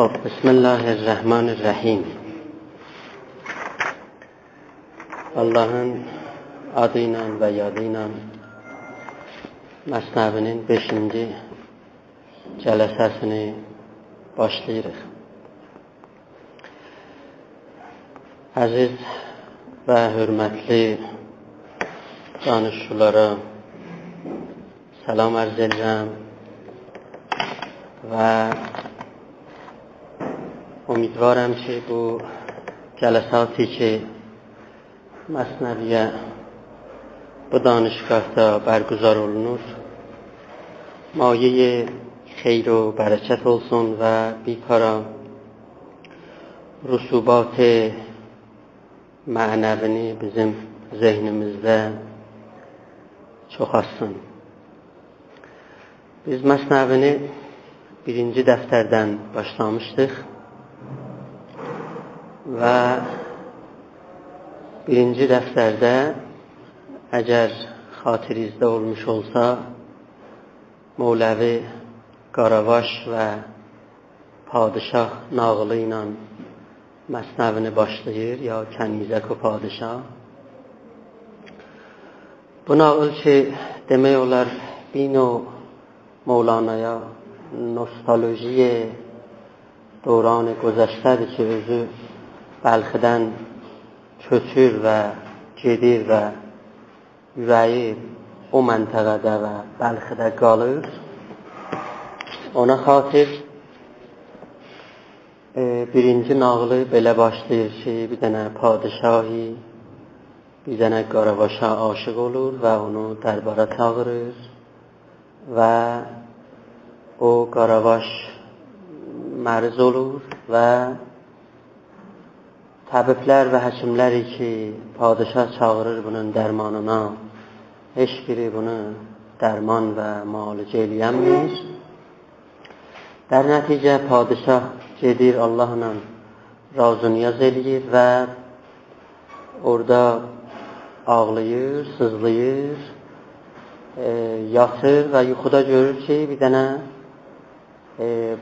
خب بسم الله الرحمن الرحیم. Allah'ın adıyla ve yadıyla Məsnəvinin 5-ci cələsəsini başlayırıq. Əziz və hörmətli danışçulara salam arz edirəm və امیدوارم که bu جلساتی که Məsnəviyə bu danışgahda برگزار olunur مایه خیر و برکت olsun və بیکara رسوبات mənəvini bizim zehnimizdə çoxalsın. Biz Məsnəvini birinci dəftərdən başlamışdıq və birinci dəftərdə əgər xatirinizdə olmuş olsa Mevləvi Qaravaş və Padişah nağılı ilə Məsnəvini başlayır, ya Kənizək o Padişah. Bu nağıl ki demək olar bir növ Mevlana'ya nostalji دوران گذشته که özü Bəlxidən köçür və gedir və ürəyi o məntəqədə və Bəlxidə qalır. Ona xatir birinci nağılı belə başlayır ki, bir dənə padişahi bir dənə Qaravaşa aşıq olur və onu dərbara çağırır və o Qaravaş məruz olur və təbiblər və həkimləri ki, padişah çağırır bunun dərmanına, heç biri bunu dərman və müalicə eləyənmir. Dər nəticə padişah gedir Allahla razı-niyaz eləyir və orada ağlayır, sızlayır, yatır və yuxuda görür ki, bir dənə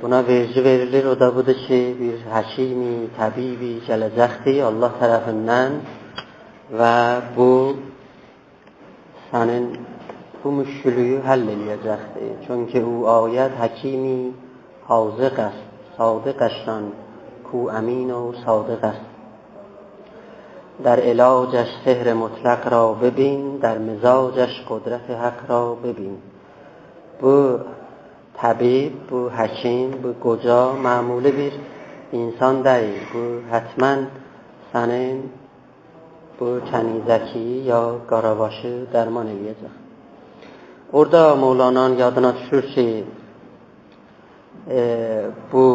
buna verci verilir. O da budur ki, bir həkimi, təbibi gələcəkdir Allah tərəfindən və bu sənin bu müşkülüyü həll eləyəcəkdir. Çünki o ayət həkimi haziq است صادقشان کو امین و صادق است در علاجش سحر مطلق را ببین در مزاجش قدرت حق را ببین. Bu təbib, bu həkim, bu qoca məmuli bir insan deyil. Bu hətmən sənin bu kənizəki ya Qaravaşı dərman eləyəcək. Orada Mevlana'nın yadına düşür ki, bu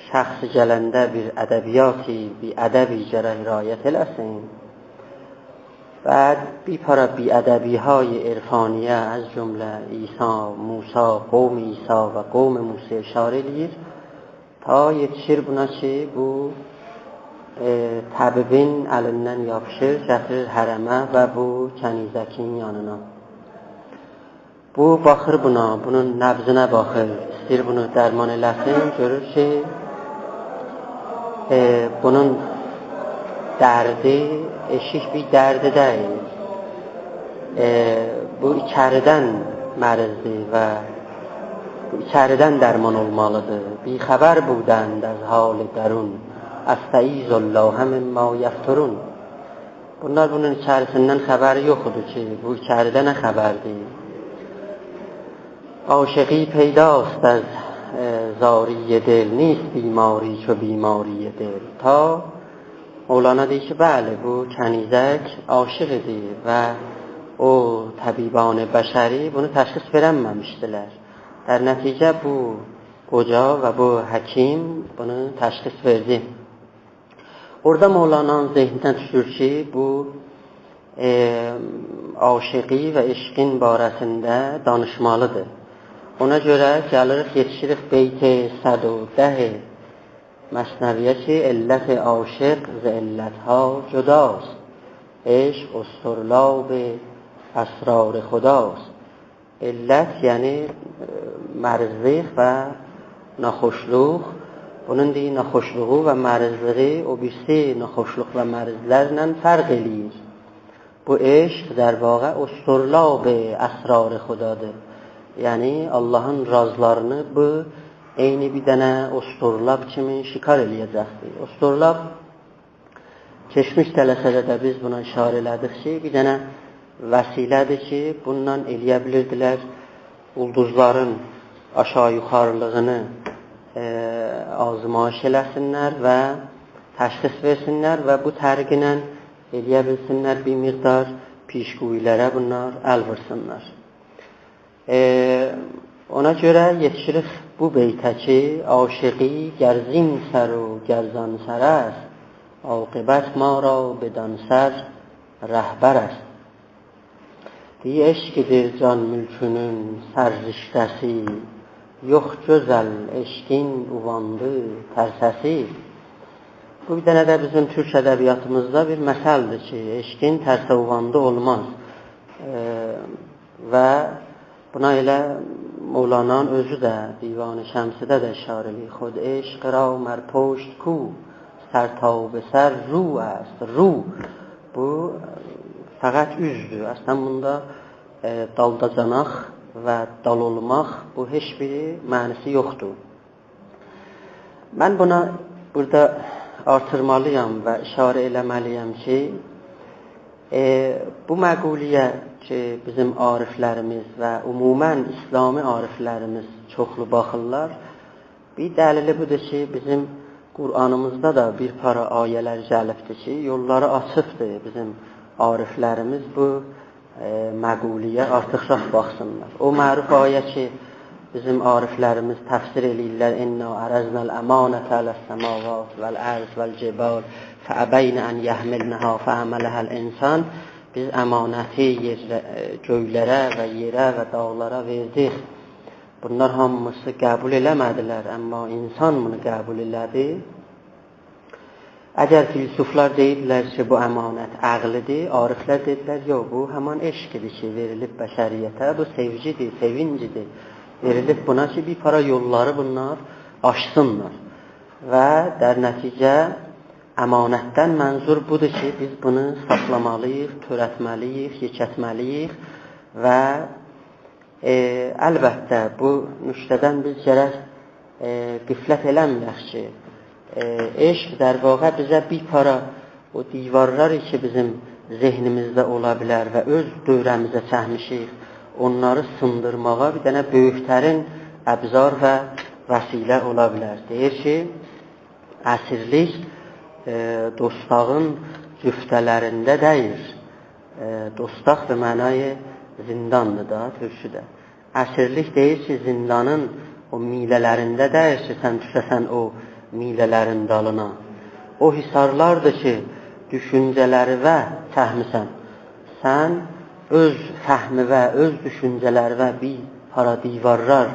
şəxs gələndə bir ədəbiyyatı, bir ədəbi gərək riayət eləsin. بعد بیپاره بی ادبی های عرفانیه از جمله عیسی، موسی، قوم عیسی و قوم موسی اشاره eləyir ta yetişir buna ki bu təbibin əlindən yapışır, gətirir hərəmə və bu kənizəkin yanına. Bu baxır buna, bunun nəbzinə baxır, istəyir bunu dərman eləsin, görür ki bunun dərdi eşik bir dərdi deyil. Bu içəridən mərizdir və bu içəridən dərman olmalıdır. Bixəbər budənd az hal dərun əstəiz Allah mimma yəfturun. Bunlar bunun içərisindən xəbəri yoxudur ki, bu içəridə nə xəbərdir? عاشقی پیداست از زاری دل نیست بیماری چو بیماری دل. تا Mevlana deyir ki, bəli, bu kənizək aşıqdır və o təbiban bəşəri bunu təşxis verəməmişdilər. Dər nəticə bu qoca və bu həkim bunu təşxis verdi. Orada Mevlana'nın zehnindən düşür ki, bu aşıqi və eşqin barəsində danışmalıdır. Ona görə gəlirik, yetişirik beyti 110 Məsnəviyə ki, illət aşıq z illətha judaست عشق استرلاب اسرار خداست. علت یعنی مرزق و ناخوشلوق Bunun deyil, naxoşluğu və mərizliği o birisi naxoşluq və mərizlərlə fərq eləyir. Bu eşq در واقع استرلاب اسرار xudadır. Yəni Allahın razlarını bu eyni bir dənə usturlab kimi şikar eləyəcəkdir. Usturlab keçmiş dələsədə də biz buna işarə elədik ki, bir dənə vəsilədir ki, bundan eləyə bilirdilər ulduzların aşağı yuxarılığını azmaş eləsinlər və təşxis versinlər və bu tərqinə eləyə bilsinlər bir miqdar pişquilərə bunlar əl vırsınlar. Ona görə yetişirik bu beytə ki, aşıqi gərzin sər و gərzan sər است عاقبت ما را بدان سر رهبر است. Deyir, eşqidir can mülkünün sərriştəsi, yox gözəl eşqin uvandı tərsəsi. Bu bir dənə də bizim Türk ədəbiyyatımızda bir məsəldir ki, eşqin tərsə uvandı olmaz. Və buna elə Mevlana'nın özü də Divan-ı Şəmsidə də işarə eləyir. Xod eşq را مر پشت کو سر تا به سر رو است. Ru bu fəqət üzdür. Əslən bunda dalda canaq və dal olmaq bu heç bir mənisi yoxdur. Mən buna burada artırmalıyam və işarə eləməliyəm ki, bu məquliyə ki, bizim ariflərimiz və ümumən İslami ariflərimiz çoxlu baxırlar. Bir dəlili budur ki, bizim Qur'anımızda da bir para ayələr gəlibdir ki, yolları açıqdır bizim ariflərimiz bu məquliyə artıqraq baxsınlar. O məruf ayə ki, bizim ariflərimiz təfsir eləyirlər. İnna ərəznəl əmanətə aləs-səmavat vəl-ərz vəl-cibal fəəbəynə ən yəhmilnəhə fəəmələhəl insan. Biz əmanəti göylərə və yerə və dağlara verdik. Bunlar hamısı qəbul eləmədilər, amma insan bunu qəbul elədi. Əgər filsuflar deyirlər ki, bu əmanət əqlidir, ariflər deyirlər, yox, bu həman eşqidir ki, verilib bəşəriyyətə, bu sevgidir, sevincidir. Verilib buna ki, bir para yolları bunlar aşsınlar. Və dər nəticə əmanətdən mənzur budur ki, biz bunu saxlamalıyıq, törətməliyik, yekətməliyik və əlbəttə bu nüştədən biz gərək qiflət eləməyək ki, eşq در واقع bizə bir para o divarlar ki, bizim zehnimizdə ola bilər və öz dövrəmizə çəkmişik, onları sındırmağa bir dənə böyüklərin əbzar və vəsilə ola bilər. Deyir ki, əsirlik dostağın cüftələrində deyir. Dostaq və mənayı zindandır da, türküdə. Əsirlik deyir ki, zindanın o milələrində deyir ki, sən düşəsən o milələrin dalına. O hisarlardır ki, düşüncələri və fəhmisən. Sən öz fəhmi və öz düşüncələri və bir para divarlar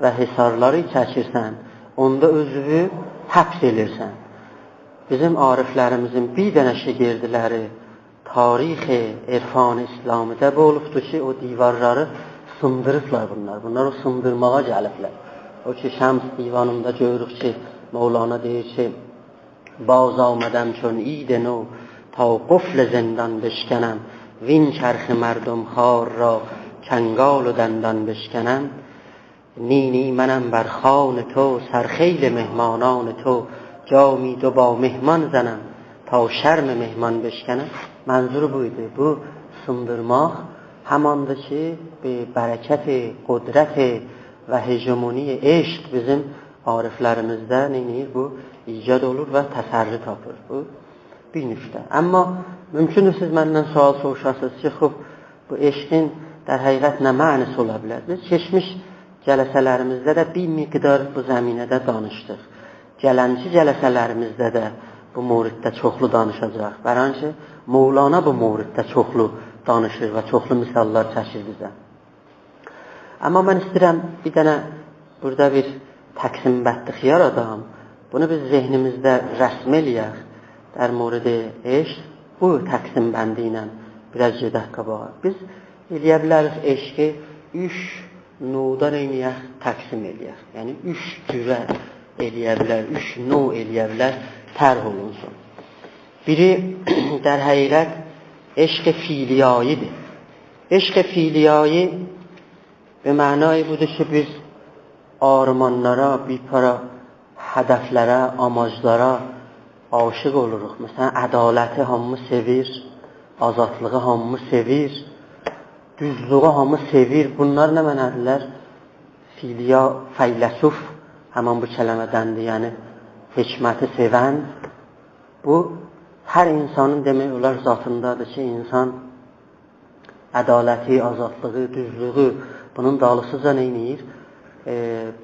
və hisarları çəkirsən, onda özünü həbs edirsən. Bizim ariflərimizin bir dənə şegirdiləri tarixi, irfan-ı İslamidə bu olubdur ki, o divarları sındırıblar bunlar. Bunlar o sındırmağa gəliblər. O ki, Şəms divanında görürük ki, Mevlana deyir ki, باز آمدم چون عید نو تا قفل زندان بشکنم وین چرخ مردم خوار را چنگال و دندان بشکنم نی نی منم بر خوان تو سرخیل مهمانان تو جامی دو با مهمان زنم تا şərm mehman بشکنم. Mənzur buydu. Bu sındırmaq hamandır ki, bərəkət, qudrət və hegemoni eşq bizim ariflərimizdə neyir? Bu icad olur və təsərrü tapır. Bu bir nüqtə. Amma mümkündür siz məndən sual soruşasınız ki, bu eşqin در həqiqət nə mənisi ola bilər? Biz keçmiş cələsələrimizdə də bir miqdar bu zəminədə danışdıq. Gələnci cələsələrimizdə də bu mövriddə çoxlu danışacaq. Bəran ki, Mevlana bu mövriddə çoxlu danışır və çoxlu misallar çəkir bizə. Amma mən istəyirəm bir dənə burada bir təqsimbəttlik yaradam. Bunu biz zehnimizdə rəsm eləyək. در مورد eşq bu təqsimbəndi ilə biraz gedək qabağa. Biz eləyə bilərik eşqi 3 növdən eləyək, təqsim eləyək. Yəni 3 cürə eləyə bilər, 3 növ eləyə bilər, tərh olunsun. Biri در حقیقت عشق فیلیاییdir. عشق fiiliyayı به معنای budur ki, biz armanlara, bir para hədəflərə, amaclara aşıq oluruq. Məsələn, ədaləti hamımız sevir, azadlığı hamımız sevir, düzlüğü hamı sevir. Bunlar nə mənədirlər? Filiya, fəyləsuf, həman bu kələmədəndir, yəni hikməti sevən. Bu, hər insanın demək olar zatındadır ki, insan ədaləti, azadlığı, düzlüğü, bunun dalısıca neyniyir?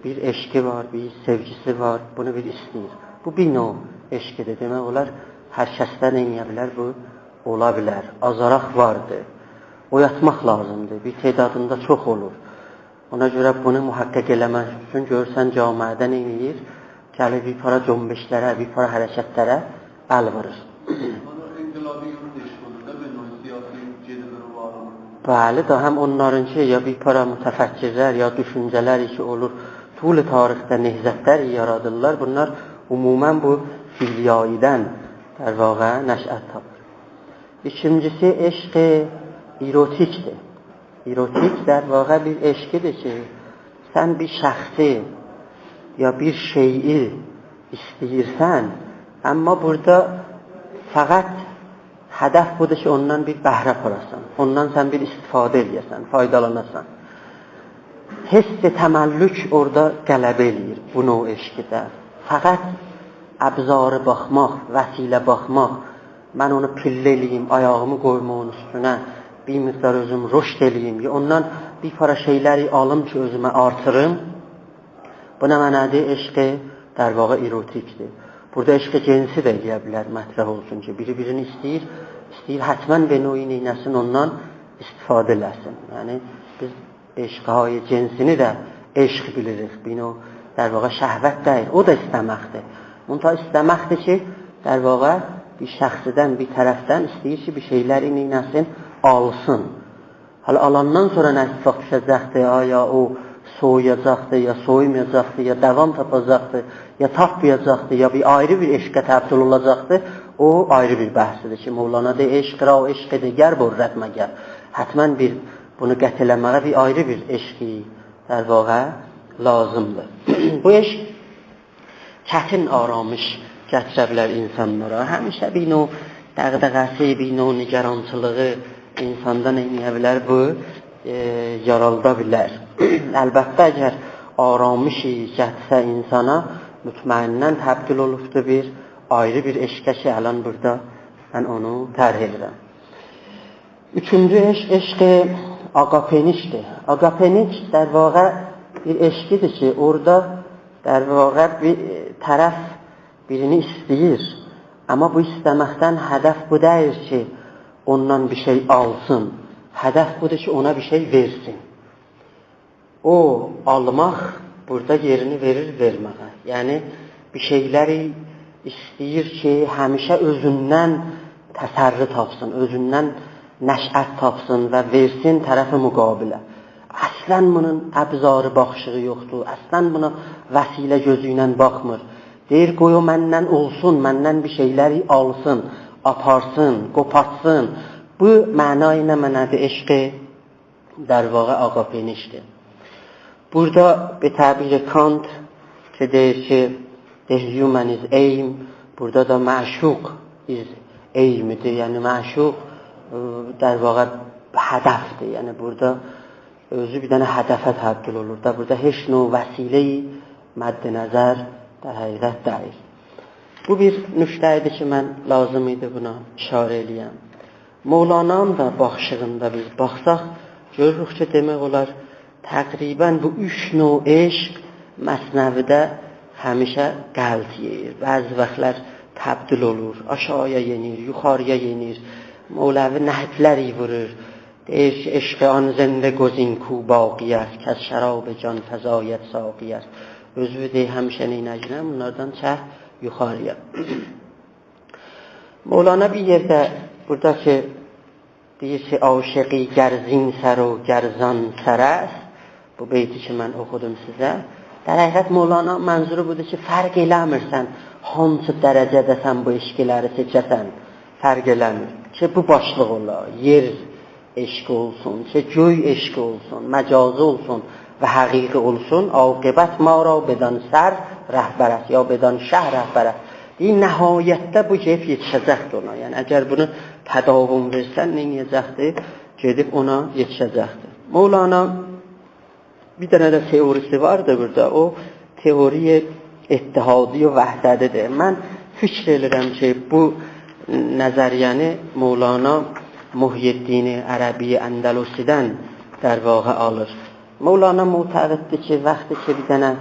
Bir eşqi var, bir sevgisi var, bunu bir istəyir. Bu bir növ eşqidir. Demək olar, hər kəsdə neyniyə bilər? Bu ola bilər. Azaraq vardır. Oyatmaq lazımdır. Bir tədadında çox olur. Ona görə bunu mühəqqəq eləmək üçün görürsən camiədə neyniyir? Gəlir bir para cömbeşlərə, bir para hərəkətlərə əl vurur. Bəli, da həm onlarınki ya bir para mütəfəkkirlər, ya düşüncələr ki olur, tul-i tarixdə nehzətlər yaradırlar. Bunlar umumən bu filiyayidən در واقع nəşət tapır. İkincisi, eşq erotikdir. Erotik در واقع bir eşqidir ki, sən bir şəxsi ya bir şeyi istəyirsən, amma burada fəqət hədəf budur ki, ondan bir bəhrə parasan, ondan sən bir istifadə edəsən, faydalanasan. Hiss-i təməllük orada qələbə eləyir bu növ eşqidə. Fəqət əbzarı baxmaq, vəsilə baxmaq, mən onu pillə eləyim, ayağımı qoyma onun üstünə, bir miqdar özüm rüşd eləyim, ondan bir para şeyləri alım ki, özümə artırım. Bu nə mənadır? Eşqi در واقع erotikdir. Burada eşqi cinsi də eləyə bilər, mətrəh olsun ki, biri-birini istəyir həttəmən bir növ neynəsin, ondan istifadə eləsin. Yəni, biz eşqi cinsini də eşq bilirik, bir növ در واقع şəhvət deyil, o da istəməkdir. Munta istəməkdir ki, در واقع bir şəxsidən, bir tərəfdən istəyir ki, bir şeyləri neynəsin, alsın. Hala alandan sonra nə istifaq düşəcəkdir, ya o soğuyacaqdır, ya soymayacaqdır, ya davam tapacaqdır, ya tapmayacaqdır, ya bir ayrı bir eşqə təbdil olacaqdır, o ayrı bir bəhsidir ki, Mevlana deyir, eşq ra o eşq digər borrət məgər. Hətmən bir bunu qət eləməyə bir ayrı bir eşqi در واقع lazımdır. Bu eşq çətin aramış gətirə bilər insanlara. Həmişə bir növ dəğdəğəsi, bir növ nigarançılığı insanda neyniyə bilər? Bu yaralda bilər. Əlbəttə, əgər aramışı gətsə insana mütməindən təbdil olubdur bir ayrı bir eşqə ki, ələn burada mən onu tərh edirəm. Üçüncü eşq, eşqi agapenişdir. Agapenik در واقع bir eşqidir ki, orada در واقع bir tərəf birini istəyir. Amma bu istəməkdən hədəf bu deyir ki, ondan bir şey alsın. Hədəf budur ki, ona bir şey versin. O, almaq burada yerini verir verməyə. Yəni, bir şeyləri istəyir ki, həmişə özündən təsərrü tapsın, özündən nəşət tapsın və versin tərəfi müqabilə. Əslən bunun əbzarı baxışığı yoxdur, əslən buna vəsilə gözü ilə baxmır. Deyir, qoy o məndən olsun, məndən bir şeyləri alsın, aparsın, qopatsın. Bu mənayı nə mənadır? Eşqi در واقع agapenişdir. Burada bir təbir Kant ki, deyir ki, the human is aim, burada da məşuq is aim'idir. Yəni məşuq در واقع hədəfdir. Yəni burada özü bir dənə hədəfə təbdil olur da. Burada heç növ vəsilə-i mədd nəzər در həqiqət deyil. Bu bir nüqtə idi ki, mən lazım idi buna işarə eləyəm. Mevlana'nın da baxışığında biz baxsaq, görürük ki, demək olar, təqribən bu 3 növ eşq Məsnəvidə həmişə qəlt yeyir. Bəzi vaxtlar təbdil olur, aşağıya yenir, yuxarıya yenir. Mevləvi nəhətləri vurur. Deyir ki, eşq an zəndə qozin ku baqiyyət, kəz şərab can fəzayət saqiyyət. Özü deyir, həmişə neynəcəm, bunlardan çəh yuxarıya. Mevlana bir yerdə burada ki, deyir ki, aşıqi gərzin sər o gərzan sərəs, bu beyti ki, mən oxudum sizə, در həqiqət Mevlana mənzuru budur ki, fərq eləmirsən, hansı dərəcədəsən bu eşqləri seçəsən, fərq eləmir. Ki bu başlıq ola, yer eşqi olsun, ki göy eşqi olsun, məcazi olsun və həqiqi olsun, aqibət ma ra bedan sər rəhbərət, ya bedan şəhr rəhbərət. Deyir, nəhayətdə bu keyf yetişəcəkdir ona. Yəni, əgər bunu tədavüm versən, neyəcəkdir? Gedib ona yetişəcəkdir. Mevlana bir dənə də teorisi vardır burada. O teori ittihadi və vəhdədidir. Mən fikr edirəm ki, bu nəzəriyyəni Mevlana Muhyiddin Ərəbi Əndəlusidən در واقع alır. Mevlana معتقدdir ki, وقتی که bir dənə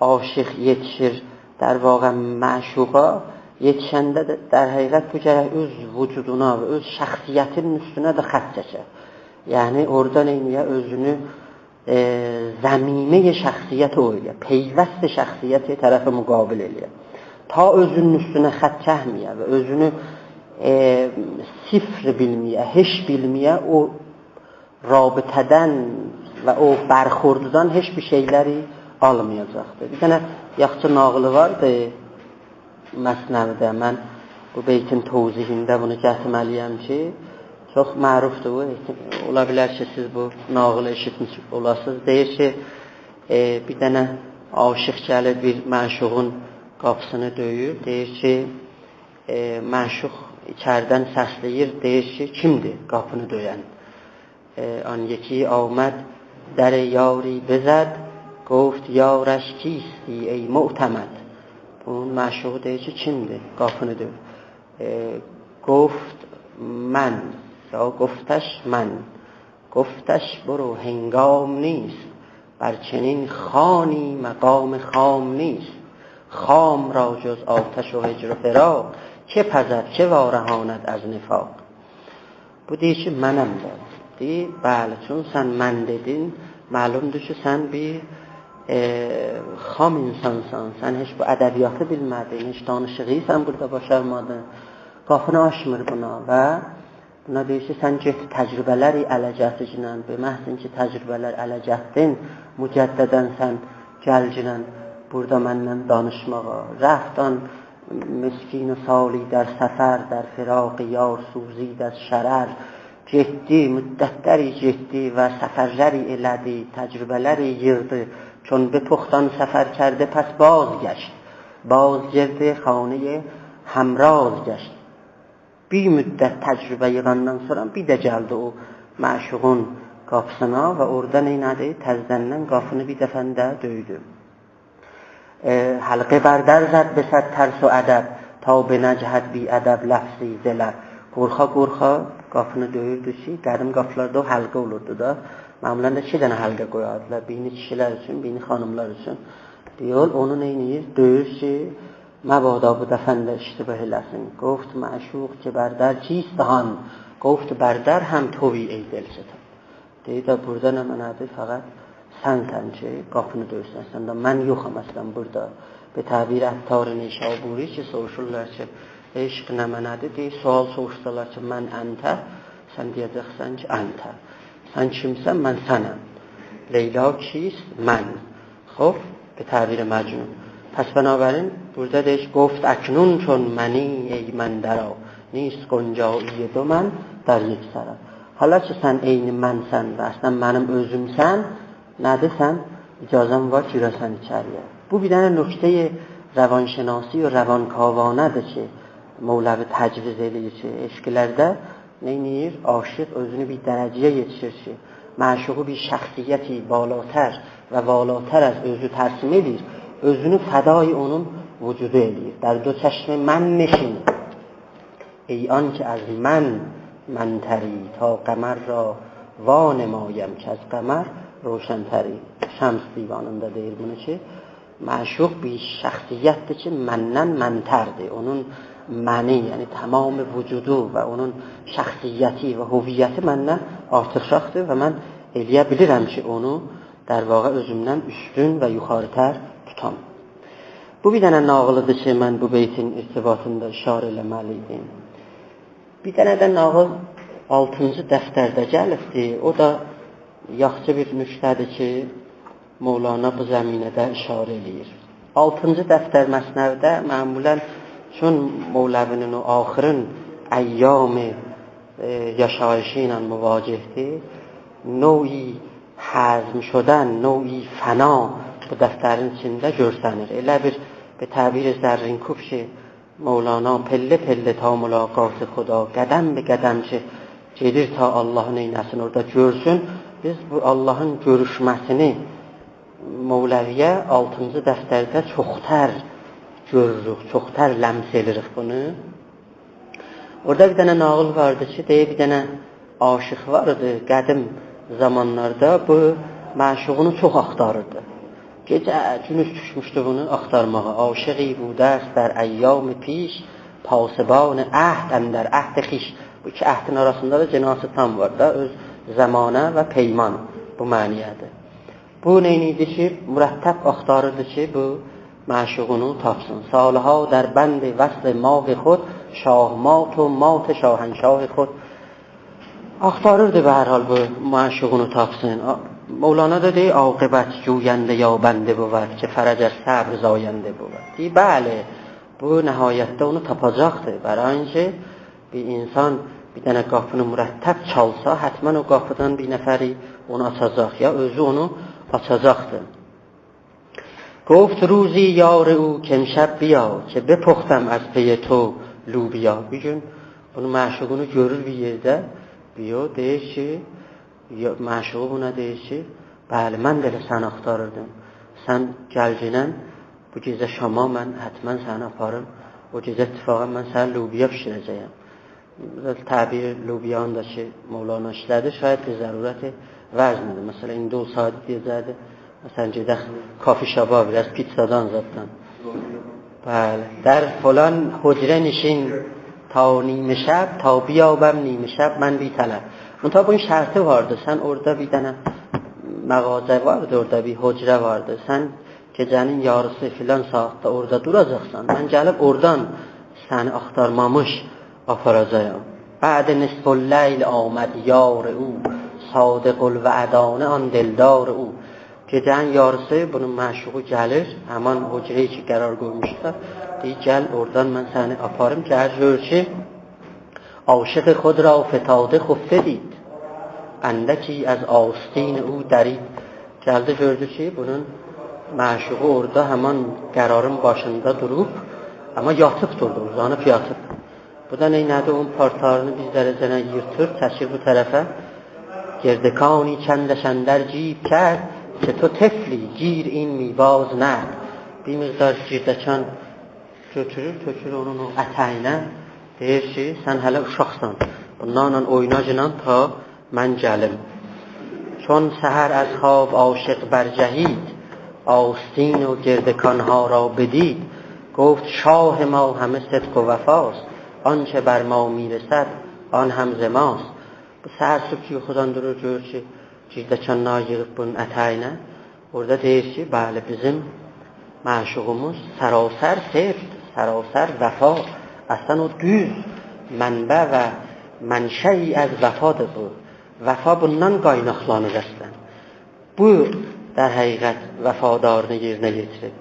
aşiq yetişir, در واقع məşuqa yetişəndə də در həqiqət bu gərək öz vücuduna və öz şəxsiyyətinin üstünə də xətt çəkər. Yəni orada neyniyə özünü zəminə şəxsiyyət o eləyə, peyvəst şəxsiyyəti tərəfə müqabil eləyə. Ta özünün üstünə xətt çəkməyə və özünü sifr bilməyə, heç bilməyə o rabitədən və o bərxurdudan heç bir şeyləri almayacaqdır. Bir dənə yaxşı nağılı vardı Məsnəvidə. Mən bu beytin tozihində bunu gətirməliyəm ki, çox mərufdur bu. Ola bilər ki, siz bu nağılı eşitmiş olasınız. Deyir ki, bir dənə aşiq gəlir bir məşuqun qapısını döyür. Deyir ki, məşuq içərdən səsləyir. Deyir ki, kimdir qapını döyən? آن یکی آمد در یاری بزد گفت یارش کیستی ای معتمد. اون معشوق دیگه چه kimdi qapını dövür. گفت من یا گفتش من. گفتش برو هنگام نیست بر چنین خانی مقام خام نیست. خام را جز آتش و هجر و فراق که پزد که وارهاند از نفاق. Bu deyir ki mənəm də. Deyir, bəli, çün sən mən dedin, məlumdur ki, sən bir xam insansan, sən heç bu ədəbiyyatı bilmədin, heç danışıqıysan burada başarmadın, qapını açmır buna və buna deyir ki, sən get təcrübələri ələ gətircinən, bilməhsin ki, təcrübələr ələ gətirdin, mücəddədən sən gəlcinən burada məndən danışmağa, rəftan مسکین و سالی در سفر در فراق یار سوزید از شرر. Getdi, müddətləri getdi və səfərləri elədi, təcrübələri yığdı. Çün be toxtan səfər kərdə pəs baz gəşt. Baz girdi, xanəyə həmraz gəşt. Bir müddət təcrübə yığandan sonra bir də gəldi o məşuqun qapısına və orada neynədi? Təzdəndən qapını bir dəfəndə döydü. حلقه بر در زد به صد ترس و ادب تا به نجهد بی ادب لفظی دلب. Qorxa qapını döyürdü ki, qədim qapılarda o həlqə olurdu da. Məmulən də 2 dənə həlqə qoyardılar. Birini kişilər üçün, birini xanımlar üçün. Deyir, onu neyniyir? Döyür ki, məbada bu dəfəndə iştibah eləsin. Qoft məşuq ki, bərdər kist han. Qoft bərdər həm tovi ey delçətin. Deyir də, burada nə mənədir? Fəqət sənsən ki, qapını döyürsən. Sən də mən yoxam əslən burada. Be təbir əttar Neşaburi ki, soruşurlar ki, eşq nə mənədir? Deyir, sual soruşsalar ki, mən əntə, sən deyəcəksən ki, əntə. Sən kimsən? Mən sənəm. Leyla kist? Mən. Xob, be təbir məcnun. Pəs bənabərin, burada deyir, qoft əknun çün məni ey mən dəra. Nist qoncaiyə dö mən در یک سرا. Hala ki, sən eyni mənsən və əslən mənim özümsən, nədir sən? İcazəm var ki, girəsən içəriyə. Bu bir dənə nöqtəyi rəvanşinasi və rəvankavanadır ki, Mevlevi təcviz edir ki, eşqilərdə neynir? Aşiq özünü bir dərəcəyə yetişir ki, məşuqu bir şəxsiyyəti balatər və valatər az özü tərsim edir, özünü fədai onun vücudu edir. در دو چشم من نشین ای آن که از من تری تا قمر را وانمایم که از قمر روشنتری. Şəms divanında deyir bunu ki, məşuq bir şəxsiyyətdir ki, məndən məntərdir. Onun məni, yəni tamam vücudu və onun şəxsiyyəti və hüviyyəti məndən artıqşaqdır və mən eləyə bilirəm ki, onu در واقع özümdən üstün və yuxarıtər tutam. Bu bir dənə nağılıdır ki, mən bu beytin irtibatında işarə eləməliydim. Bir dənə də nağıl 6-cı dəftərdə gəlibdir. O da yaxşı bir nüqtədir ki, Mevlana bu zəminədə işarə eləyir. 6-cı dəftər Məsnəvdə məmulən çün Mevləvinin o axırın əyyam-ı yaşayışı ilə müvacihdir. Növ'i həzm şudən, növ'i fəna bu dəftərin içində görsənir. Elə bir به تعبیر زرینکوب که مولانا پله پله تا ملاقات خدا قدم به قدم که gedir ta Allahın eyləsin orada görsün. Biz bu Allahın görüşməsini Mevləviyə 6-cı dəftərdə çoxtər görürük, çoxtər ləms edirik bunu. Orada bir dənə nağıl vardı ki, deyə bir dənə aşıq vardı qədim zamanlarda, bu məşuğunu çox axtarırdı. Gecə günüz düşmüşdü bunu axtarmağa. Aşıqi budəst در ایام پیش پاسبان عهد اندر عهد خویش. Bu iki əhdin arasında da cinası tam var da, öz zamanə və peyman bu məniyyədir. Bu neydi ki, mürəttəb axtarırdı ki, bu məşuğunu tapsın. Salha در بند وصل ماه خود شاهمات و مات شاهنشاه خود. Axtarırdı به هر حال bu məşuğunu tapsın. Mevlana da deyir, aqibət cuyəndə yabəndə بود ki, fərəc از صبر زایəndə بود. deyir, bəli, bu nəhayətdə onu tapacaqdır. Bərayın ki, bir insan bir dənə qapını mürəttəb çalsa, hətmən o qapıdan bir nəfəri onu açacaq, ya özü onu açacaqdır. گفت روزی یار او که امشب بیا که بپختم از پی تو لوبیا. Bir gün bunu məşuğunu görür bir yerdə, biyo deyir ki, məşuğu buna deyir ki, bəli, mən də elə səni axtarırdım. Sən gəlcinən bu gecə Şama mən hətmən səni aparım. O gecə ittifaqən mən səni lubiya pişirəcəyəm. Təbir lubiyanı da ki, Mevlana işlədi, şayət bir zərurəti vəznidir. Məsələn, indi olsaydı deyəcəkdi, məsələn, gedək kafi şaba biraz pizzadan zaddan. Bəli, در فلان حجره نشین تا نیمه شب تا بیابم نیمه شب من بی طلب. Muntaha bunun şərti vardı. Sən orada bir dənə məğazə vardı, orada bir hücrə vardı. Sən gecənin yarısı filan saatda orada duracaqsan. Mən gəlib oradan səni axtarmamış aparacağam. بعد نصف الليل آمد یار او صادق الوعدانه آن دلدار او. Gecənin yarısı bunun məşuğu gəlir, həman hücrəyə ki qərar qoymuşlar. Deyir, gəl oradan mən səni aparım. Gəl gör ki, عاشق خود را فتاده خفته دید اندکی از آستین او درید. Gəldi gördü ki, bunun məşuğu orada həman qərarın başında durub, amma yatıb durdu, uzanıb yatıb. Bu da neynədi? Onun partarını biz dərəcənə yırtır, çəkir bu tərəfə. Gerdekani kəndəşəndər cib kərd ki, to tefli gir in mibaz nərd. Bir miqdar girdəkan götürür, tökür onun o ətəyinə. Deyir ki, sən hələ uşaqsan. Bunlarla oynacınan ta mən gəlim. چون سحر از خواب عاشق برجهید آستین و گردکانها را بدید گفت شاه ما همه صدق و وفاست آنچه بر ما میرسد آن هم ز ماست. Bu səhər sübh yuxudan durur, görür ki, girdəkanlar yığıb bunun ətəyinə. Orada deyir ki, bəli, bizim məşuğumuz sərasər sevd, sərasər vəfa. Əslən o düz mənbə və mənşəyi az vəfadır bu. Vəfa bundan qaynaqlanır əslən. Bu, در həqiqət vəfadarını yerinə getirib.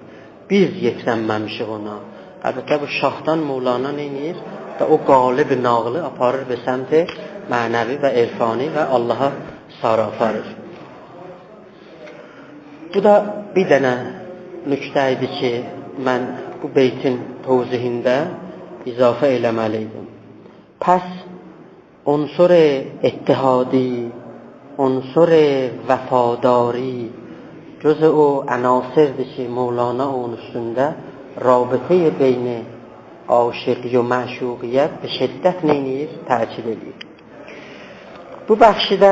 Biz yetirənməmişik ona. Əlbəttə bu şahdan Mevlana neynir? O qalib nağlı aparır به سمت mənəvi və irfani və Allaha sarı aparır. Bu da bir dənə nüktə idi ki, mən bu beytin tövzihində izafə eləməliydim. Pəs unsur اتحادی unsur vəfadari cüz o عناصرdir ki, Mevlana onun üstündə rabitə beyn aşiqi və məşuqiyyət به şiddət neynir? Təkid edir. Bu bəxşidə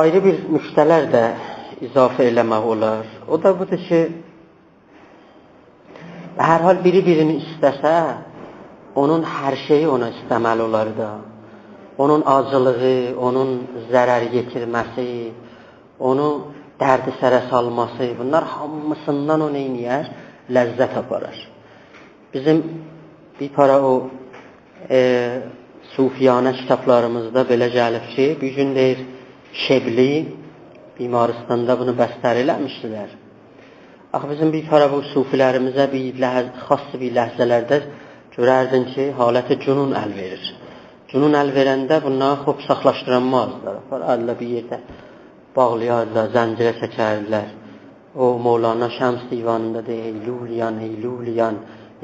ayrı bir nüktələr də izafə eləmək olar. O da budur ki, hər hal biri-birini istəsə, onun hər şeyi ona istəməli olar da. Onun acılığı, onun zərər yetirməsi, onu dərdi sərə salması, bunlar hamısından o neyniyər? Ləzzət aparar. Bizim bir para o sufiyanə kitablarımızda belə gəlib ki, bir gün deyir, Şebli bimaristanda bunu bəstər eləmişdilər. Axı bizim bir para bu sufilərimizə xas bir ləhzələrdə görərdin ki, haləti cünun əl verir. Cünun əl verəndə bunlar xop saxlaşdıranmazlar. Əllə bir yerdə bağlayarlar, zəncirə çəkərlər. O Mevlana Şəms divanında deyir, ey luliyan,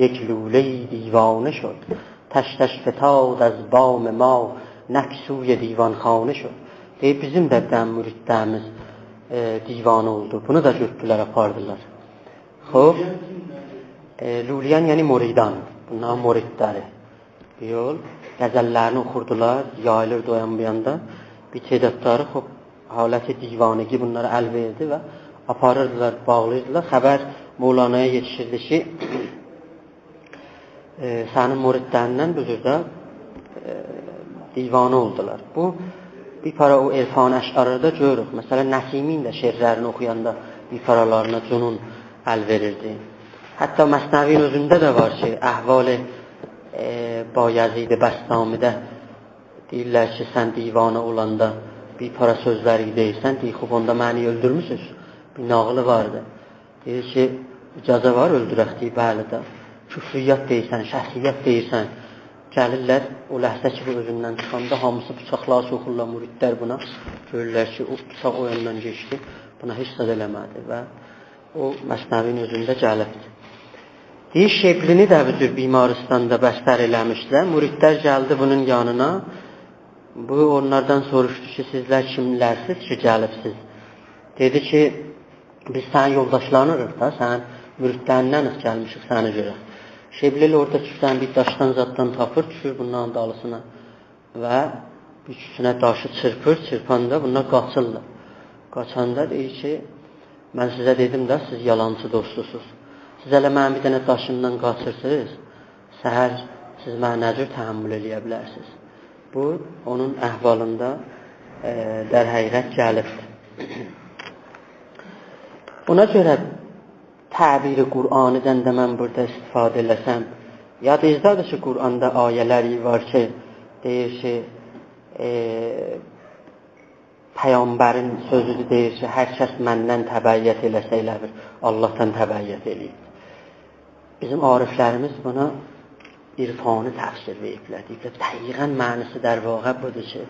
یک لوله دیوانه شد تش تش فتاد از بام ما نکسوی دیوان خانه شد. Bizim də müridlərimiz divan oldu. Bunu da götürdülər, apardılar. Xoş. Luliyan yəni muridan. Bunlar muridləri. Yol qəzəllərini oxurdular, yayılırdı o yan bu yanda. Bir tədadları xop haləti divanəgi bunlara əl verdi və aparırdılar, bağlayırdılar. Xəbər Mevlana'ya yetişirdi ki, sənin muridlərindən bu cürdə divanə oldular. Bu bir para o irfan əşarlarda görürük. Məsələn, Nəsimin də şeirlərini oxuyanda bir paralarına cünun əl verirdi. Hətta Məsnəvin özündə də var ki, əhval-i Bayezid-i Bəstamidə deyirlər ki, sən divanə olanda bir para sözləri deyirsən, deyir, onda məni öldürmüsünüz. Bir nağılı vardı. Deyir ki, icazə var öldürək deyir, bəli də. Küfriyyət deyirsən, şəhsiyyət deyirsən. Gəlirlər, o ləhsə ki, bu özündən çıxanda hamısı bıçaqlar soxurlar, müridlər buna. Görürlər ki, o bıçaq o yandan geçdi, buna heç sad eləmədi və o Məsnəvin özündə gəlibdir. Deyir, Şeblini də bir bimaristanda bəstər eləmişdilər. Müridlər gəldi bunun yanına. Bu onlardan soruşdu ki, sizlər kimlərsiz ki, gəlibsiz? Dedi ki, biz sənin yoldaşlarınırıq da, sənin müridlərindən gəlmişik səni görək. Şeblili orada düşən bir daşdan zaddan tapır, düşür bunların dalısına və bir küçünə daşı çırpanda bunlar qaçırlar. Qaçanda deyir ki, mən sizə dedim də, siz yalancı dostusuz. Siz hələ mənim bir dənə daşımdan qaçırsınız, səhər siz mənə nə cür təhəmmül eləyə bilərsiniz. Bu, onun əhvalında dər həqiqət gəlibdir. Buna görə təbiri Qur'anıdan da mən burada istifadə eləsəm, yadınızdadır ki, Qur'anda ayələri var ki, deyir ki, Peyğəmbərin sözüdür, deyir ki, hər kəs məndən təbəyyət eləsə elədir, Allahdan təbəyyət eləyir. Bizim ariflərimiz buna irfanı təfsir veriblər. Deyiblər, dəqiqən mənisi در واقع budur ki,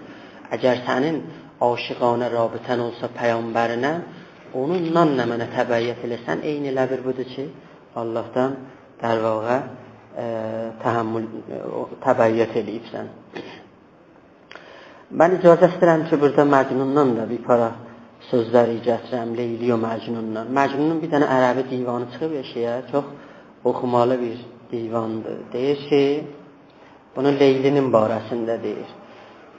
əgər sənin aşiqanə rabitən olsa Peyğəmbərinə, onunla nə mənə təbəyyət eləsən, eyni elə bir budur ki, Allahdan در واقع təbəyyət eləyibsən. Mən icazə istəyirəm ki, burada Məcnundan da bir para sözləri gətirəm, Leyli o Məcnundan. Məcnunun bir dənə ərəbi divanı çıxıb eşiyə, çox oxumalı bir divandır. Deyir ki, bunu Leylinin barəsində deyir.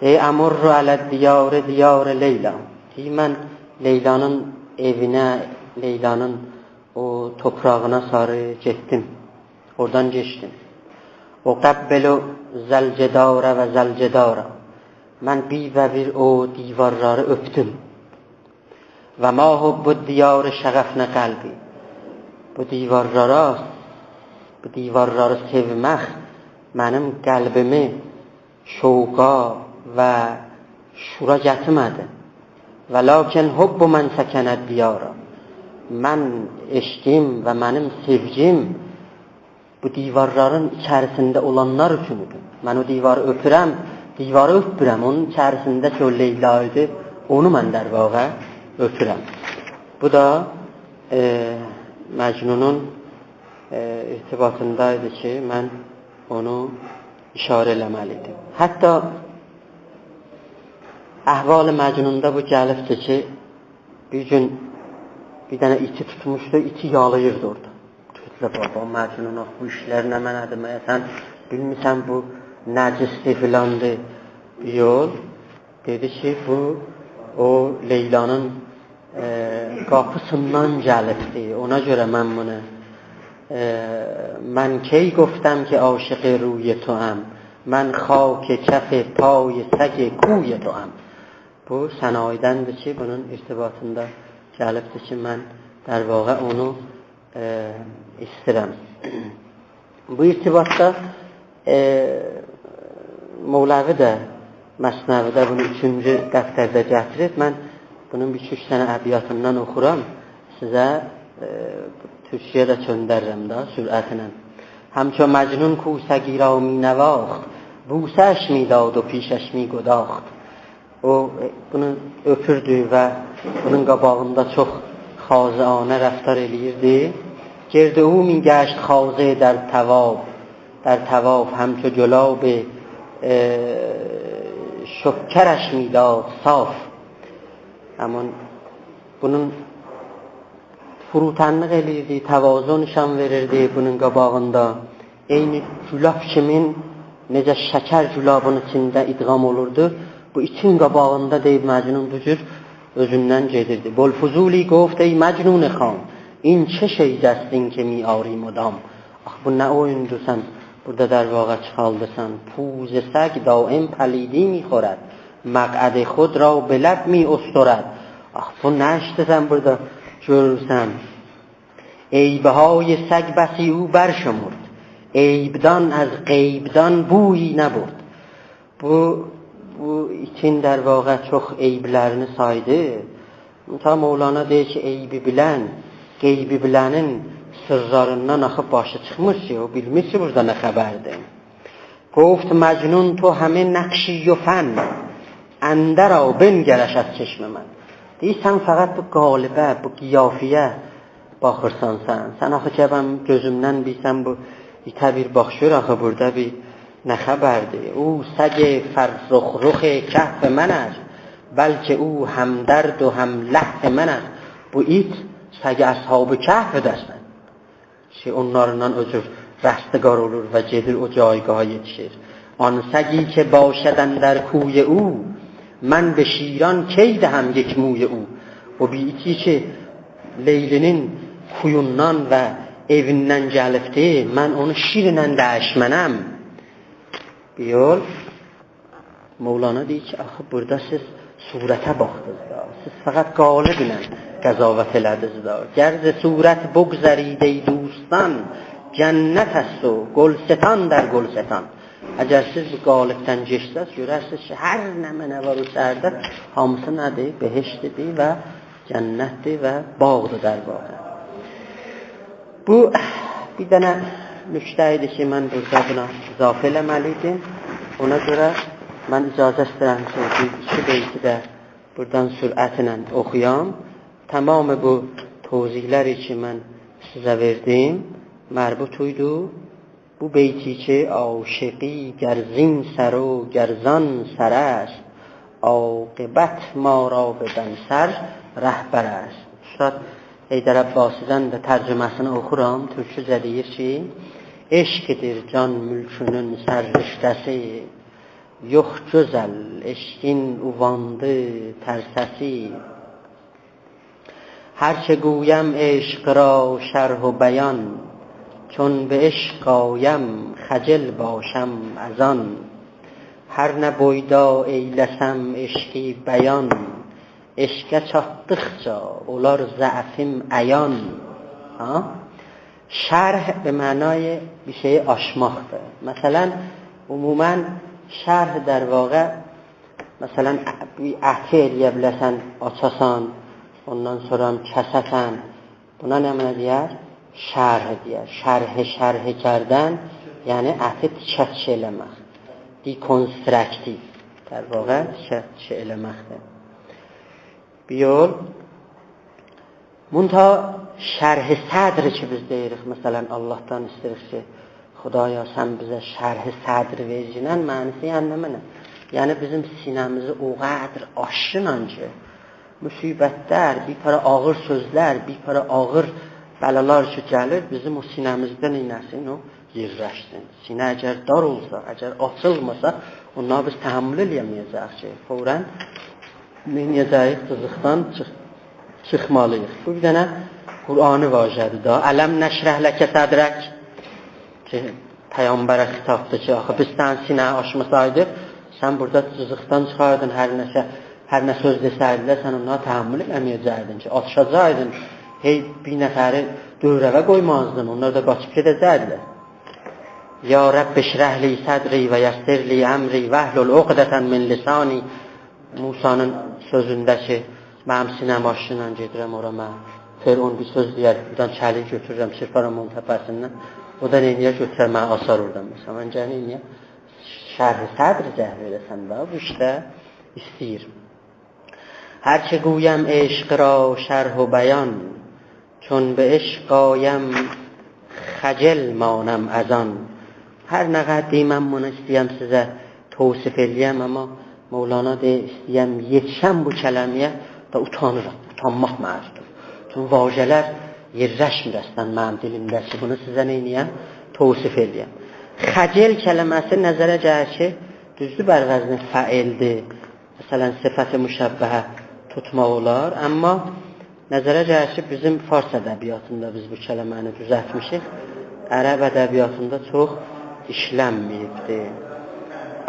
Deyir, əmurru alə diyarə Leyla. Deyir, mən Leylanın evinə, Leylanın o toprağına sarı getdim. Oradan geçdim. O qəbbelu zəlcədarə və zəlcədarə. Mən bir və bir o divarları öpdüm. Və ma hubbu diyarı şəğəfnə qəlbi. Bu divarları sevmək mənim qəlbimi şovqa və şura gətirmədi. Və lakin hubbu mən səkənət diyara. Mən eşkim və mənim sevgim bu divarların içərisində olanlar üçündür. Mən o divarı öpürəm, divarı öpürəm. Onun içərisindəki o Leylaydı, onu mən در واقع öpürəm. Bu da Məcnunun irtibatındaydı ki, mən onu işarə eləməliydim. Hətta əhval-ı Məcnunda bu gəlibdir ki, bir gün bir dənə iti tutmuşdu, iti yalayırdı orada. Tutla baba, Məcnun, bu işlər nə mənədir, sən bilmirsən bu nəcisdir filandır. Yol dedi ki, bu o Leylanın qapısından gəlibdir. Ona görə mən bunu mən key گفتم ki عاشق روی توام من خاک کف پای سگ کوی توام. Bu sənaidəndir ki, bunun irtibatında gəlibdir ki, mən در واقع onu istəyirəm. Bu irtibatda Mevləvi də Məsnəvidə bunu 3-cü dəftərdə gətirib. Mən bunun bir 2-3 dənə əbiyyatından oxuram. Sizə Türkiyə də çöndərəm da sürətlə. همچو مجنون کو سگی را می نواخت بوسش می داد و پیشش می گداخت. O bunu öpürdü və bunun qabağında çox xazianə rəftar eləyirdi. Gerdə o mi gəşt xazı در تواف همچو جلاب şökkərəş mi dad saf. Aman bunun furutənliq eləyirdi, təvazun nişan verirdi bunun qabağında. Eyni gülab kimin necə şəkər gülabın içində idğam olurdu. Bu için qabağında deyib Məcnun bu cür özündən gedirdi. Bolfuzuli گفت ey Məcnun xan این چه şeydəstin ki mi ari mudam. Ax bu nə oyundur sən burada در واقع çıxaldırsan. پوز سگ دائم پلیدی می خورد مقعد خود را به لب می استرد. Ax bu nə işdir sən burada görürsən. Eybeهای سگ بسی او برشمرد عیبدان از غیبدان بویی نبرد. Bu için در واقع çox eyblərini saydı. Ta Mevlana deyir ki, eybi bilən, qeybi bilənin sırlarından axıb başı çıxmış ki, o bilmiş ki, burada nə xəbərdir. گفت مجنون تو همه نقشی و فن اندر آ بنگرش از چشم من. deyirsən fəqət bu qalibə, bu qiyafiyə baxırsan sən. Sən axı ki, mən gözümdən bilsən bu itə bir baxışır axı burada bir nə xəbərdir. O səg fərruxrux kəhf mən است bəlkə o həm dərd و həm ləhf mən است. Bu it səg əshab-ı kəhfdəsən ki, onlarla o cür rəstəqar olur və gedir o caygaha yetişir. آن سگی که باشد در کوی او من به شیران کی دهم یک موی او. O bir iti ki Leylinin kuyundan və evindən gəlibdi, mən onu şirlə dəyişmənəm. Bir yol Mevlana deyir ki, axı burada siz surətə baxdınız da, siz fəqət qaliblə qəzavət elədiniz da. Gərz surət bugzərید ey دوستان cənnət است و گلستان در گلستان. Əgər siz bu qalibdən geçsəz, görərsiniz ki, hər nə mənə var o şəhərdə hamısı nədir? Behiştidir və cənnətdir və bağdır در واقع. Bu bir dənə nüqtə idi ki, mən burada buna izafə eləməliydim. Ona görə mən icazə istəyirəm ki, iki beyti də buradan sürətlə oxuyam. Tamam bu tozihləri ki, mən sizə verdim, mərbut uydu. Bu beyti ki, aşıqi gərzin sər و gərzan sər است عاقبت ما را بدان سر رهبر است. Ustad Heydər Abbasidən də tərcüməsini oxuram. Türkçə deyir ki, eşqdir can mülkünün sərriştəsi yox gözəl eşqin uvandı tərsəsi. هرچه گویم عشق را شرح و بیان چون به عشق آیم خجل باشم از آن هر نه boyda eyləsəm eşqi bəyan eşqə çatdıqca olar zəfim əyan. Şərh به معنای bir şeyi aşmaqdır. Məsələn, ümumən şərh در واقع məsələn bir əhti eləyə biləsən, açasan, ondan sonra kəsəsən. Buna nə mənə deyər? Şərh deyər. Şərh کردن yəni əhti tikə eləmək. Dekonstruktiv در واقع tikə eləməkdir. Bir yol منتها şərh sədr ki biz deyirik, məsələn Allahdan istəyirik ki, Xudaya sən bizə şərh sədr vercinən mənisi yəni mənə. Yəni bizim sinəmizi o qədər aşınan ki, müsibətlər, bir para ağır sözlər, bir para ağır bəlalar ki gəlir, bizim o sinəmizdə neynəsin, o yerləşsin. Sinə əgər dar olsa, əgər açılmasa, onları biz təhəmmül eləyəməyəcək ki, fəvrən neynəyəcəyik, qızıqdan çıxmalıyıq. Bu bir dənə Qur'anı vacədir da. Ələm nəşrəh ləkə sədrək ki, Peyğəmbərə xitabdır ki, axı biz sən sinə aşmasaydıq, sən burada cızıqdan çıxardın, hər nə söz desəydilər, sən onlara təhəmmül eləməyəcəkdin ki, atışacaqdın, hey bir nəfəri dövrəvə qoymazdın, onlar da qaçıb gedəcəkdilər. یا رب اشرح لی صدری və yəssir li əmri vəhlul uqdətən min lisani. Musanın sözündə ki, mənim sinəm aşıyla gedirəm ora mən. Firon bir söz deyər, buradan çəlik götürürəm, çırparam onun təpəsindən. O da neyniyə götürər, mən asar oradan. Məsələn, mən gəl neyniyə? Şərh-i sədr cəhv eləsən də, bu işdə istəyir. Hər ki gویم عشق را شرح و بیان چون به عشق آیم خجل مانم از آن. Hər nə qədər deyim, bunu istəyəm sizə tavsif eləyəm, amma Mevlana deyir, istəyəm yetişəm bu kələmiyə da utanıram, utanmaq mənasıdır. Çünki vacələr yerləşmir əslən mənim dilimdə ki, bunu sizə neyniyəm? Tavsif eləyəm. Xəcel kələməsi nəzərə gəlir ki, düzdür bər vəzni fəildir, məsələn sifət-i müşəbbəhə tutmaq olar, amma nəzərə gəlir ki, bizim fars ədəbiyyatında biz bu kələməni düzəltmişik, ərəb ədəbiyyatında çox işlənməyibdir.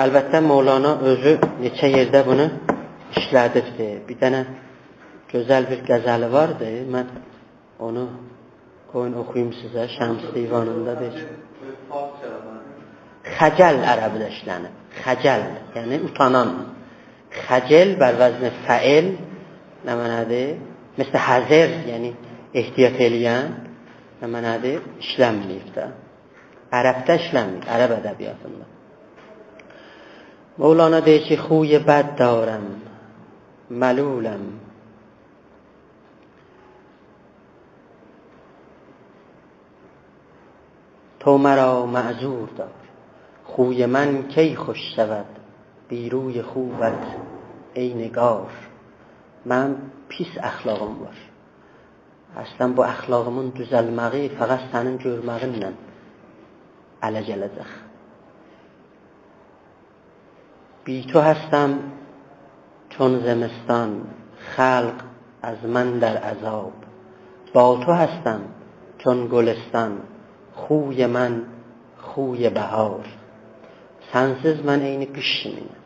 Əlbəttə Mevlana özü neçə yerdə bunu işlədibdir. Bir dənə gözəl bir qəzəli vardı, mən onu qoyun oxuyum sizə, Şəms divanında deyir. Xəcəl ərəbdə işlənib. Xəcəl, yəni utanan. Xəcəl bər vəzni fəil nə mənadır? Məsələn, həzir, yəni ehtiyat eləyən nə mənadır? İşlənməyib də. Ərəbdə işlənməyib, ərəb ədəbiyyatında. Mevlana deyir ki, خوی بد دارم ملولم تو مرا معذور دار خوی من کی خوش شود بی روی خوبت ای نگار. من pis əxlaqım var. Əslən bu əxlaqımın düzəlməyi fəqət sənin görməyinlə ələ gələcək. بی تو هستم چون زمستان خلق از من در عذاب. با تو هستم چون گلستان خوی من خوی بهار. Sənsiz mən eyni qış kimiyəm.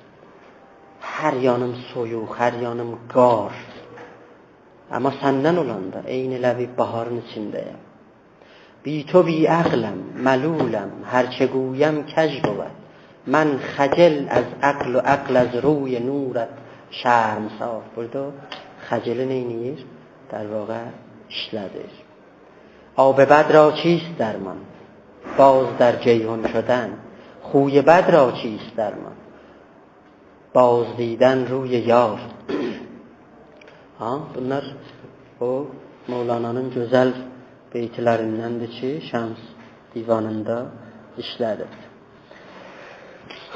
Hər yanım soyuq, hər yanım qar. Amma səndən olanda eyni ləbi baharın içindəyəm. بی تو بی عقلم ملولم هر چه گویم کج بود. من خجل از عقل و عقل از روی نورت şərmsar. Burada xəcəli neyniyir? در واقع işlədir. آب بد را چیست درمان باز در جیحون شدن. خوی بد را چیست درمان باز دیدن روی yar. Bunlar o Mevlana'nın gözəl beytlərindəndir ki, Şəms divanında işlədir.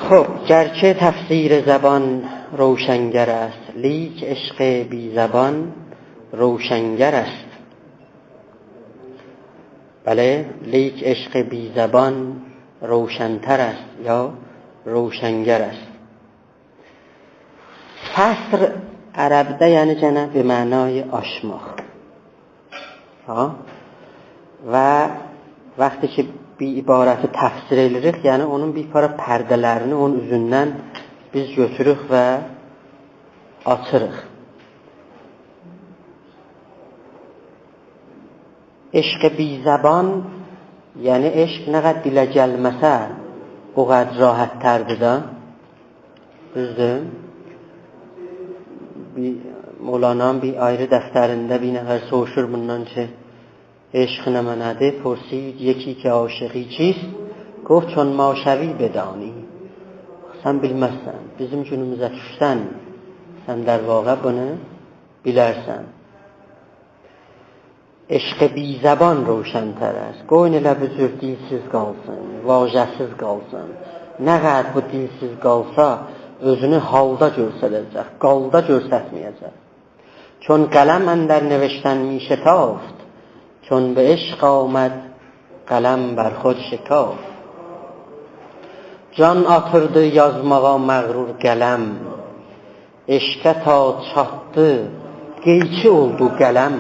خب گرچه تفسیر زبان روشنگر است لیک عشق بی زبان روشنگر است. بله لیک عشق بی زبان روشنتر است یا روشنگر است. فسر عربده یعنی جنه به معنای آشماخ و وقتی که bir ibarəti təfsir edirik, yəni onun bir para pərdələrini onun üzündən biz götürürük və açırıq. Eşq-i bizəban, yəni eşq nə qədər dilə gəlməsə o qədər rahatlərdir da. Düzdür? Mevlana'nın bir ayrı dəftərində bir nəfər soruşur bundan ki, عشق نمانده پرسید یکی که عاشقی چیست گفت چون ما شوی بدانی. Sən bilməzsən, bizim günümüzə düşsən sən در واقع bunu bilərsən. عشق bی زبان روشنتر است. Qoyun elə bir cür dilsiz qalsın, vacəsiz qalsın. Nə qədər bu dilsiz qalsa özünü halda göstərəcək, qalda göstərməyəcək. چون قلم اندر نوشتن می شتافت چون به عشق آمد قلم بر خود شکافت. Can atırdı yazmağa məğrur qələm. Eşqə ta çatdı qeyçi oldu qələm.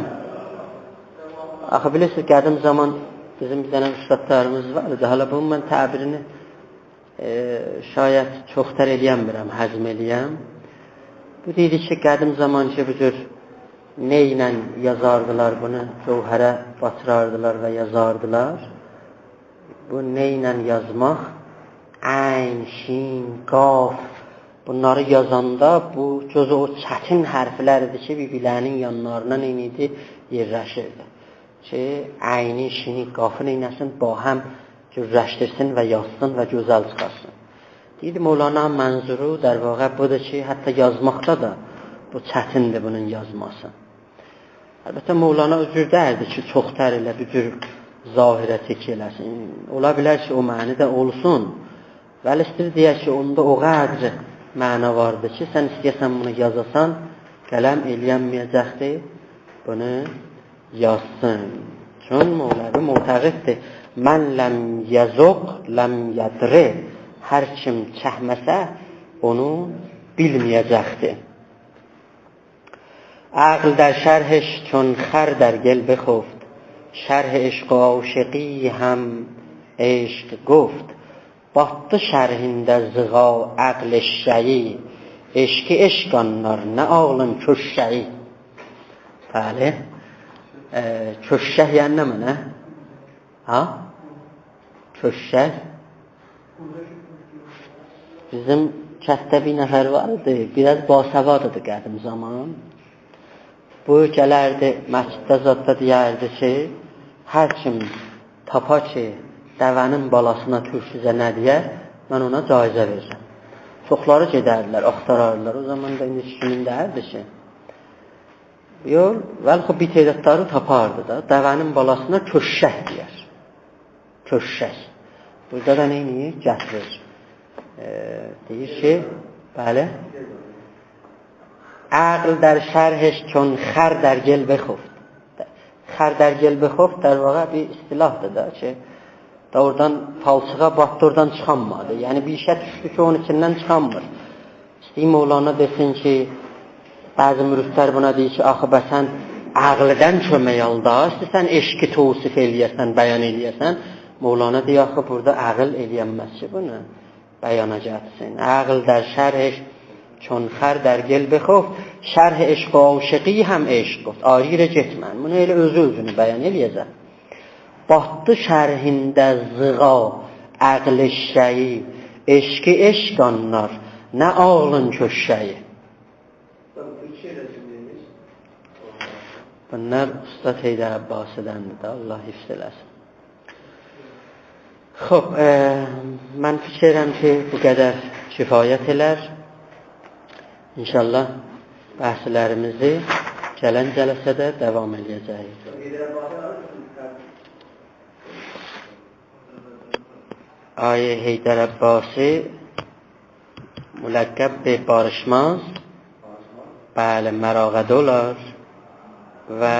Axı bilirsiniz, qədim zaman bizim bir dənə üstadlarımız vardı. Hala bunun mən təbirini şayət çoxtar eləyəmirəm, həzm eləyəm. Bu deyir ki, qədim zaman ki, bu cür neyle yazardılar bunu, cevhere batırardılar ve yazardılar. bu neynən yazmaq? Ayn, şin, qaf. Bunları yazanda bu gözü o çətin hərflərdir ki, bir-birlərinin yanlarına neyniydi? Yerləşirdi. Ki, ayni, şini, qafı neynəsin? Ba həm cürləşdirsin və yazsın və gözəl çıxarsın. Deyildi, Mevlana mənzuru der vaqa budur ki, hətta yazmaqda da bu çətindir bunun yazması. Əlbəttə, Mevlana özür dərdi ki, çox tər elə bir cür zahirə tek eləsin. Ola bilər ki, o məni də olsun. Vəli istir deyək ki, onda o qədr məna vardır ki, sən istəyəsən bunu yazasan, qələm eləyənməyəcəkdir, bunu yazsın. Çün Mevlavi muhtəqiddir. Mən ləm yazıq, ləm yadri. Hər kim çəhməsə, onu bilməyəcəkdir. Aql در شرحش چون خر در گل بخفت شرح عشق و عاشقی هم عشق گفت battı şərhində zığa əql eşşəyi eşki eşq anlar nə ağlın köşşəyi. Bəli, köşşək yəni nə mənə? Ha? Köşşək bizim kəstdə bir nəfər vardı, biraz basavadıdır qədim zaman. Bu gələrdi, məsciddə zadda deyərdi ki, hər kim tapa ki, dəvənin balasına türküzə nə deyər, mən ona caizə verirəm. Çoxları gedərdilər, axtarardılar. O zaman da indi kimin dərdi ki, yox, vəlxu bir teydatları tapardı da, dəvənin balasına köşşək deyər. Köşşək. Burada da neyini? Gətirir. Deyir ki, bəli, عقل در شرحش چون خر در گل بخفت. خر در گel بخفت در واقع bir istilahdır da ki, oradan palçığa batdı, oradan çıxanmadı. Yəni bir işə düşdü ki, onun içindən çıxanmır. İstəyim Mevlana desin ki, bəzi mürüflər buna deyir ki, axı bəsən ağlıdan kömək al da, istəsən eşki təvsif eləyəsən, bəyan eləyəsən. Mevlana deyir, axı burada ağıl eləyənməz ki, bunu bəyana gətirsin. Ağıl در شرحش چون خر در گل بخفت شرح عشق و عاشقی هم عشق گفت. Ayrı getmən. Bunu elə özünü bəyan eləyəcək. Batdı şərhində zığa əql eşşəyi eşki eşq anlar nə ağlın köşşəyi. Bunlar Usta Heydər Abbasıdəndir də. Allah hifz eləsin. Xoş, mən fikirəm ki, bu qədər kifayət elər. İnşallah bəhslərimizi gələn cələsədə davam edəcəyik. Ayə Heydər Abbasi mülaqəb به بارشماز bəli mərağədə olar və